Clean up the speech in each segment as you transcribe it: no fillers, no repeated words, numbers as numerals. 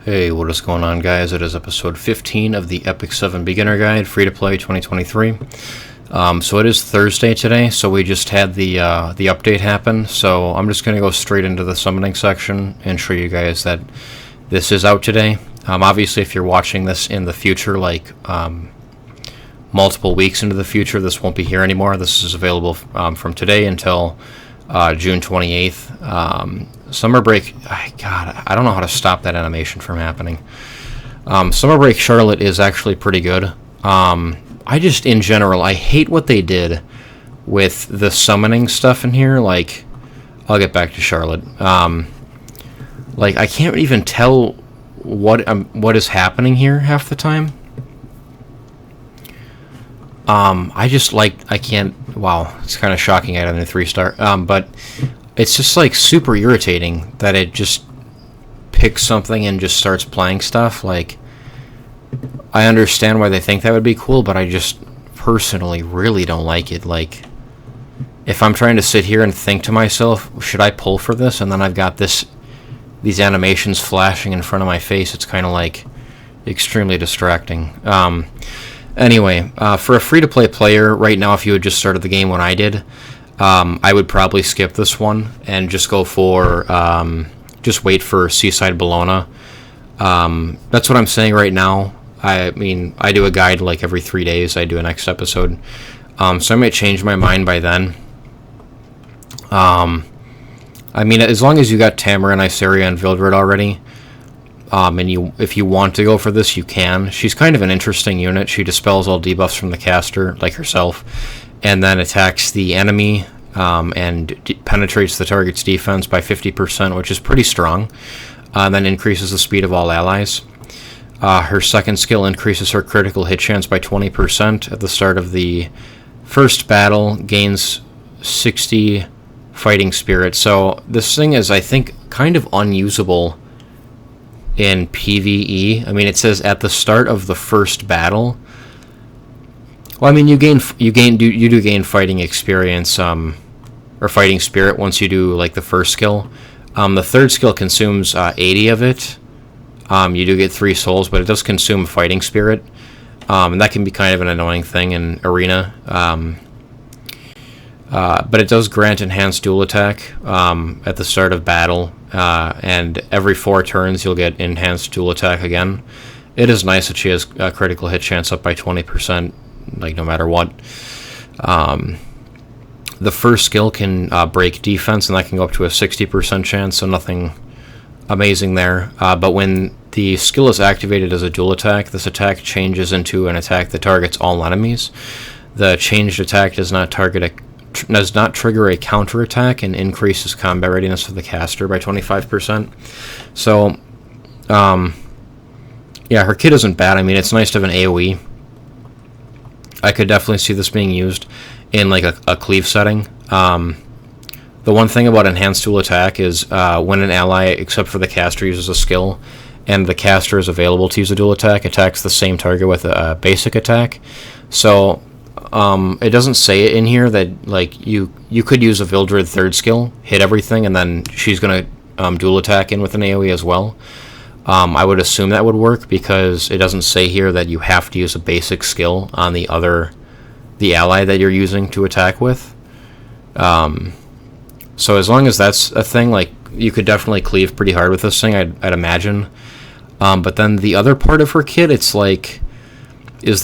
Hey, what is going on, guys? It is episode 15 of the Ep15 Beginner Guide, free to play 2023. So it is Thursday today, so we just had the update happen. So I'm just going to go straight into the summoning section and show you guys that this is out today. Obviously, if you're watching this in the future, like multiple weeks into the future, this won't be here anymore. This is available from today until June 28th. Summer break, God, I don't know how to stop that animation from happening. Summer break Charlotte is actually pretty good. I just, in general, I hate what they did with the summoning stuff in here. Like, I'll get back to Charlotte. Like, I can't even tell what is happening here half the time. I can't, wow, it's kind of shocking I had a 3-star, but it's just, like, super irritating that it just picks something and just starts playing stuff. Like, I understand why they think that would be cool, but I just personally really don't like it. Like, if I'm trying to sit here and think to myself, should I pull for this? And then I've got these animations flashing in front of my face, it's kind of, like, extremely distracting. Anyway, for a free-to-play player, right now, if you had just started the game when I did, I would probably skip this one and just go for, just wait for Seaside Bologna. That's what I'm saying right now. I mean, I do a guide like every 3 days. I do a next episode. So I might change my mind by then. I mean, as long as you got Tamarin, Iceria, and Vildred already, and if you want to go for this, you can. She's kind of an interesting unit. She dispels all debuffs from the caster, like herself, and then attacks the enemy and penetrates the target's defense by 50%, which is pretty strong. Then increases the speed of all allies. Her second skill increases her critical hit chance by 20% at the start of the first battle, gains 60 fighting spirit. So this thing is, I think, kind of unusable in PvE. I mean, it says at the start of the first battle. Well, I mean, you do gain fighting experience, or fighting spirit once you do like the first skill. The third skill consumes 80 of it. You do get 3 souls, but it does consume fighting spirit, and that can be kind of an annoying thing in arena. But it does grant enhanced dual attack at the start of battle, and every 4 turns you'll get enhanced dual attack again. It is nice that she has a critical hit chance up by 20%, like no matter what. The first skill can break defense, and that can go up to a 60% chance, so nothing amazing there. But when the skill is activated as a dual attack, this attack changes into an attack that targets all enemies. The changed attack does not trigger a counterattack and increases combat readiness of the caster by 25%. So, yeah, her kit isn't bad. I mean, it's nice to have an AoE. I could definitely see this being used in like a cleave setting. The one thing about enhanced dual attack is when an ally, except for the caster, uses a skill, and the caster is available to use a dual attack, attacks the same target with a basic attack. So it doesn't say it in here that like you could use a Vildred third skill, hit everything, and then she's gonna dual attack in with an AoE as well. I would assume that would work because it doesn't say here that you have to use a basic skill on the ally that you're using to attack with. So as long as that's a thing, like you could definitely cleave pretty hard with this thing, I'd imagine. But then the other part of her kit, it's like, is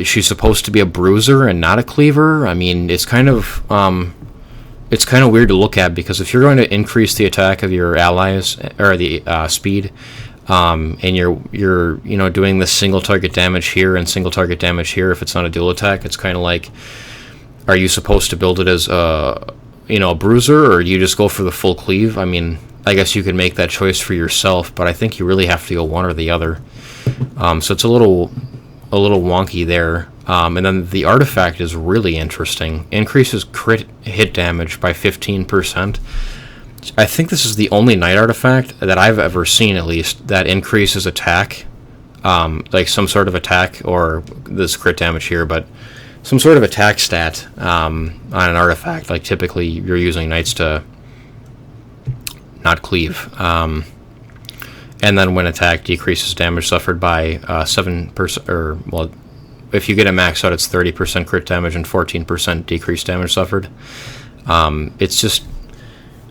she's supposed to be a bruiser and not a cleaver? I mean, it's kind of weird to look at, because if you're going to increase the attack of your allies, or the speed, and you're doing this single target damage here and single target damage here, if it's not a dual attack, it's kind of like, are you supposed to build it as a bruiser, or do you just go for the full cleave? I mean, I guess you could make that choice for yourself, but I think you really have to go one or the other. So it's a little wonky there. And then the artifact is really interesting. Increases crit hit damage by 15%. I think this is the only knight artifact that I've ever seen, at least, that increases attack. Like some sort of attack, or this crit damage here, but some sort of attack stat on an artifact. Like typically you're using knights to not cleave. and then when attacked, decreases damage suffered by 7%, or, well, if you get it maxed out, it's 30% crit damage and 14% decreased damage suffered. It's just,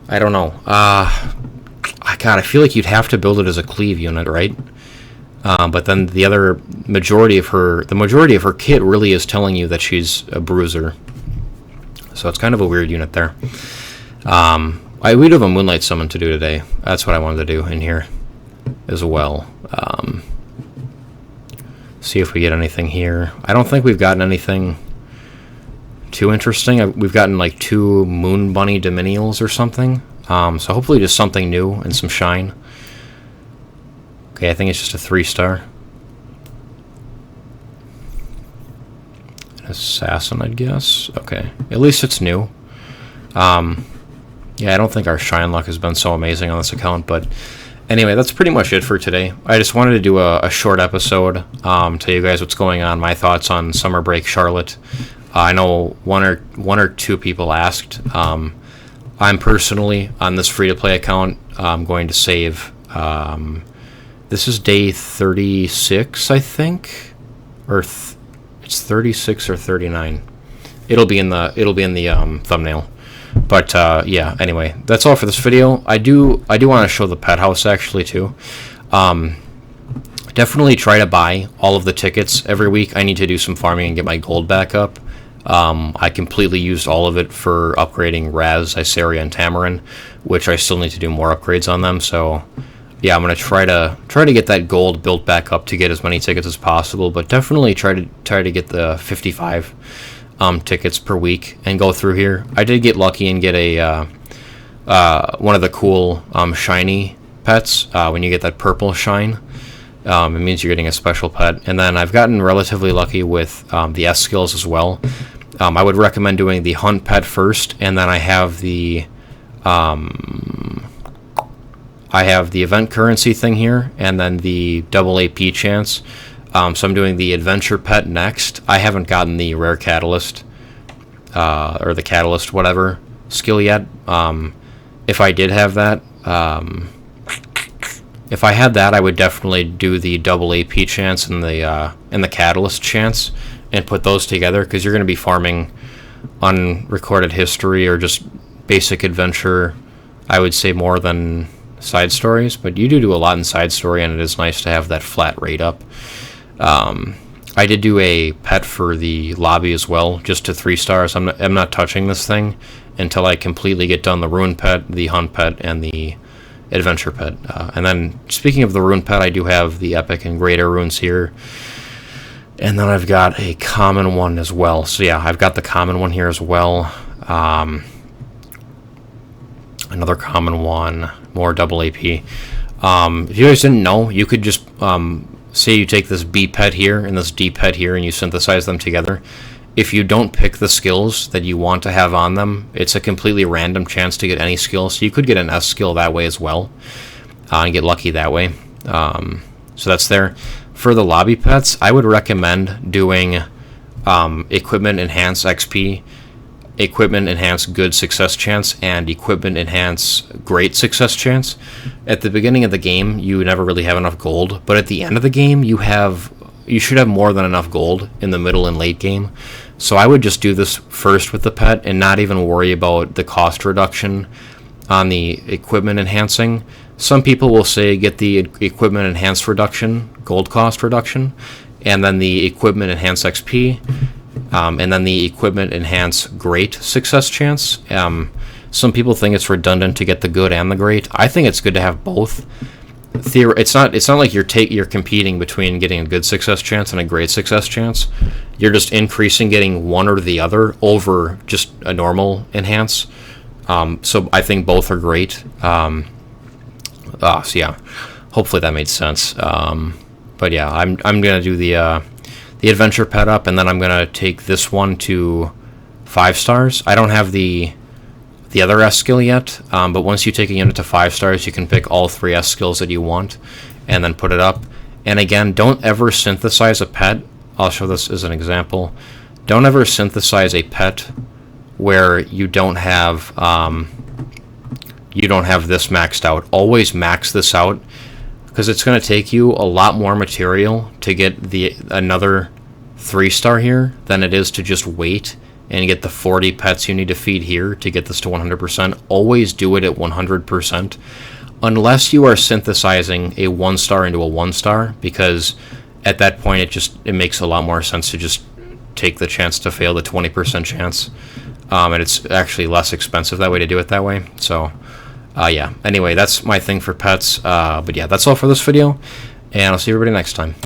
I don't know. God, I feel like you'd have to build it as a cleave unit, right? But then the majority of her kit really is telling you that she's a bruiser. So it's kind of a weird unit there. We do have a Moonlight Summon to do today. That's what I wanted to do in here as well. See if we get anything here. I don't think we've gotten anything too interesting. We've gotten like 2 Moon Bunny Dominials or something. So hopefully just something new and some shine. Okay, I think it's just a 3-star. Assassin, I'd guess. Okay, at least it's new. Yeah, I don't think our shine luck has been so amazing on this account, but anyway, that's pretty much it for today. I just wanted to do a short episode, tell you guys what's going on, my thoughts on Summer Break Charlotte. I know one or two people asked. I'm personally, on this free-to-play account, going to save... this is day 36, I think, or it's 36 or 39. It'll be in the thumbnail. But yeah, anyway, that's all for this video. I do want to show the pet house actually too. Definitely try to buy all of the tickets every week. I need to do some farming and get my gold back up. I completely used all of it for upgrading Raz, Iceria, and Tamarin, which I still need to do more upgrades on them. So yeah, I'm gonna try to get that gold built back up to get as many tickets as possible. But definitely try to get the 55 tickets per week and go through here. I did get lucky and get a one of the cool shiny pets. When you get that purple shine, it means you're getting a special pet. And then I've gotten relatively lucky with the S skills as well. I would recommend doing the hunt pet first, and then I have the event currency thing here, and then the double AP chance. So I'm doing the adventure pet next. I haven't gotten the rare catalyst or the catalyst whatever skill yet. If I did have that, if I had that, I would definitely do the double AP chance and the catalyst chance and put those together, because you're going to be farming unrecorded history or just basic adventure, I would say, more than side stories. But you do a lot in side story, and it is nice to have that flat rate up. I did do a pet for the lobby as well, just to 3 stars. I'm not touching this thing until I completely get done the rune pet, the hunt pet, and the adventure pet. And then, speaking of the rune pet, I do have the epic and greater runes here. And then I've got a common one as well. So yeah, I've got the common one here as well. Another common one, more double AP. If you guys didn't know, you could just... say you take this B pet here and this D pet here and you synthesize them together. If you don't pick the skills that you want to have on them, it's a completely random chance to get any skill. So you could get an S skill that way as well, and get lucky that way. So that's there. For the lobby pets, I would recommend doing Equipment Enhance XP, Equipment Enhance Good Success Chance, and Equipment Enhance Great Success Chance. At the beginning of the game, you never really have enough gold, but at the end of the game, you should have more than enough gold in the middle and late game. So I would just do this first with the pet and not even worry about the cost reduction on the equipment enhancing. Some people will say get the equipment enhanced reduction, gold cost reduction, and then the equipment enhance XP, and then the equipment enhance great success chance. Some people think it's redundant to get the good and the great. I think it's good to have both. It's not like you're competing between getting a good success chance and a great success chance. You're just increasing getting one or the other over just a normal enhance. So I think both are great. So yeah, hopefully that made sense. But yeah, I'm gonna do the adventure pet up, and then I'm gonna take this one to 5 stars. I don't have the other S skill yet, but once you take a unit to 5 stars, you can pick all 3 S skills that you want and then put it up. And again, don't ever synthesize a pet. I'll show this as an example. Don't ever synthesize a pet where you don't have this maxed out. Always max this out, because it's going to take you a lot more material to get another 3-star here than it is to just wait and get the 40 pets you need to feed here to get this to 100%. Always do it at 100%, unless you are synthesizing a 1-star into a 1-star, because at that point it makes a lot more sense to just take the chance to fail, the 20% chance, and it's actually less expensive that way to do it that way. So yeah, anyway, that's my thing for pets, but yeah, that's all for this video, and I'll see everybody next time.